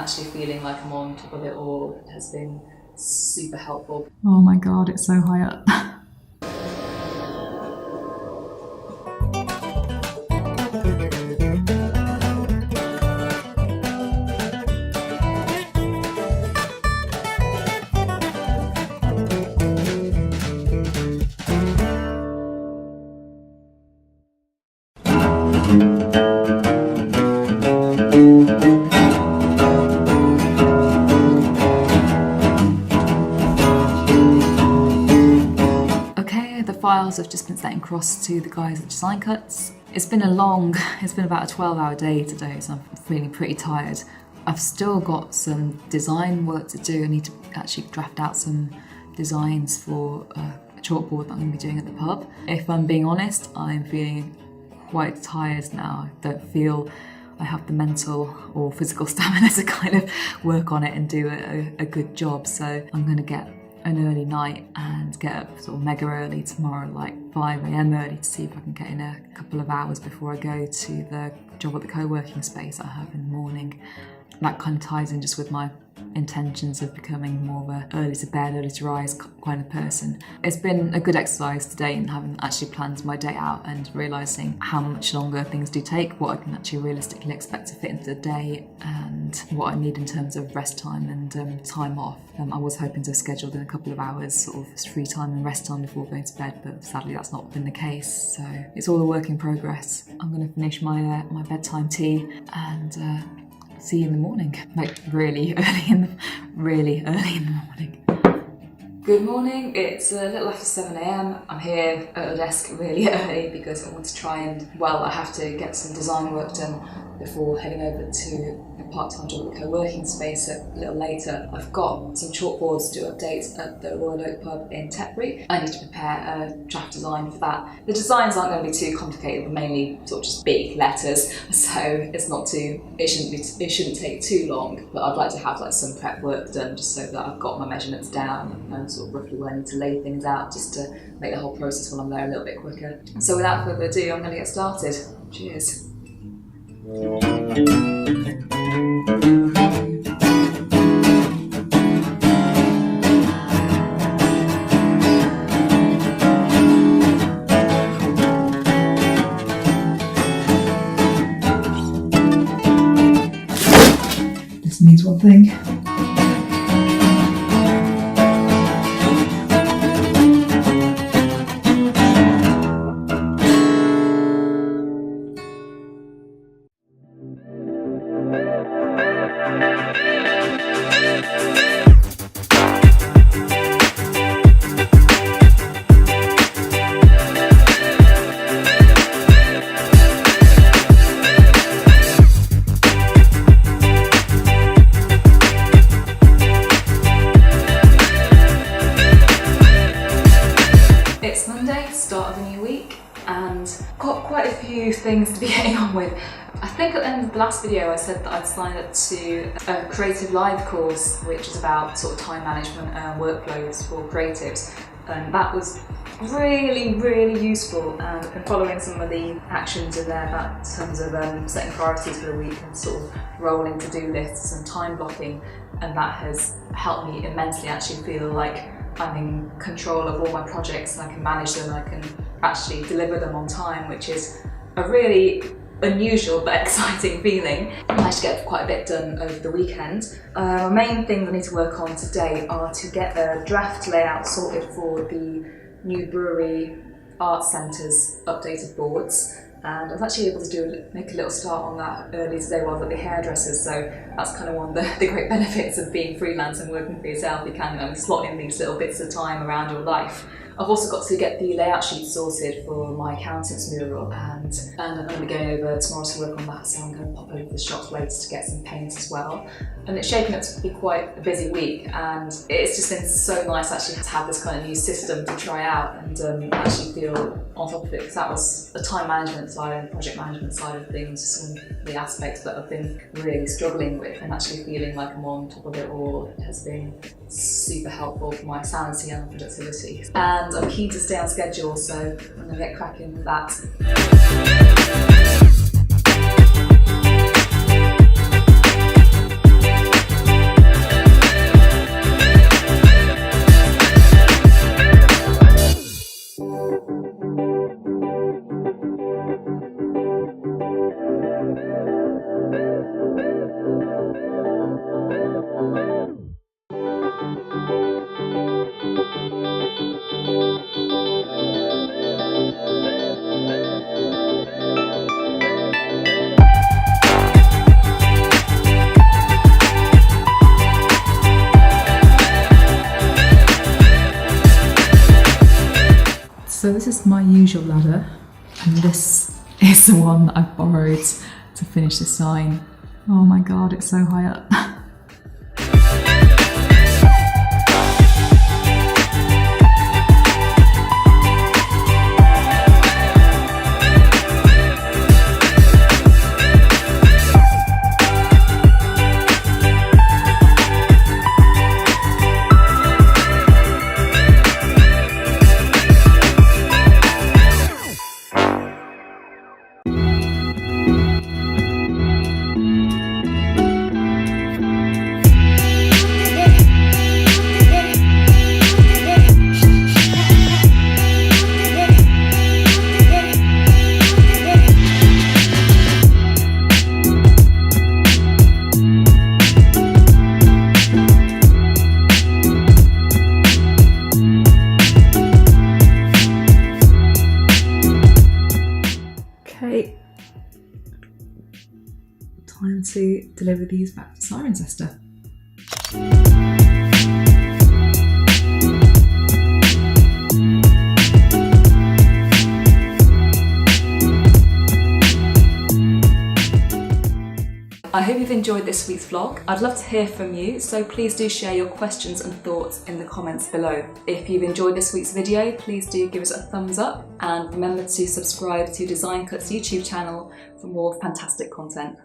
actually feeling like I'm on top of it all has been super helpful. Oh my god, it's so high up. Files have just been sent across to the guys at Design Cuts. It's been about a 12-hour day today, so I'm feeling pretty tired. I've still got some design work to do. I need to actually draft out some designs for a chalkboard that I'm going to be doing at the pub. If I'm being honest, I'm feeling quite tired now. I don't feel I have the mental or physical stamina to kind of work on it and do a good job, so I'm going to get an early night and get up sort of mega early tomorrow, like 5 AM early, to see if I can get in a couple of hours before I go to the job at the co-working space I have in the morning. That kind of ties in just with my intentions of becoming more of a early to bed, early to rise kind of person. It's been a good exercise today in having actually planned my day out and realising how much longer things do take, what I can actually realistically expect to fit into the day, and what I need in terms of rest time and time off. I was hoping to have scheduled in a couple of hours sort of free time and rest time before going to bed, but sadly that's not been the case, so it's all a work in progress. I'm going to finish my bedtime tea and see you in the morning, like really early in the morning. Good morning, it's a little after 7 AM. I'm here at a desk really early because I want to try and, I have to get some design work done before heading over to a part-time job at the co-working space a little later. I've got some chalkboards to update at the Royal Oak pub in Tetbury. I need to prepare a draft design for that. The designs aren't going to be too complicated, but mainly sort of just big letters, so it shouldn't take too long. But I'd like to have like some prep work done just so that I've got my measurements down and know sort of roughly where I need to lay things out, just to make the whole process while I'm there a little bit quicker. So without further ado, I'm going to get started. Cheers. This means one thing. It's Monday, start of a new week, and got quite a few things to be getting on with. I think at the end of the last video I said that I'd signed up to a Creative Live course, which is about sort of time management and workflows for creatives, and that was really useful, and I've been following some of the actions in there in terms of setting priorities for the week and sort of rolling to-do lists and time blocking, and that has helped me immensely actually feel like I'm in control of all my projects and I can manage them and I can actually deliver them on time, which is a really unusual but exciting feeling. I managed to get quite a bit done over the weekend. Main things I need to work on today are to get a draft layout sorted for the Newbury Art Centres updated boards, and I was actually able to make a little start on that earlier today while I was at the hairdressers, so that's kind of one of the great benefits of being freelance and working for yourself. You can slot in these little bits of time around your life. I've also got to get the layout sheet sorted for my accountant's mural, and I'm going to be going over tomorrow to work on that, so I'm going to pop over to the shops later to get some paint as well. And it's shaping up to be quite a busy week, and it's just been so nice actually to have this kind of new system to try out and actually feel on top of it, because that was the time management side and project management side of things, some of the aspects that I've been really struggling with, and actually feeling like I'm on top of it all has been super helpful for my sanity and productivity. And I'm keen to stay on schedule, so I'm going to get cracking with that. is my usual ladder, and this is the one that I borrowed to finish the sign. Oh my god, it's so high up. Okay, time to deliver these back to Cirencester. I hope you've enjoyed this week's vlog. I'd love to hear from you, so please do share your questions and thoughts in the comments below. If you've enjoyed this week's video, please do give us a thumbs up and remember to subscribe to Design Cuts YouTube channel for more fantastic content.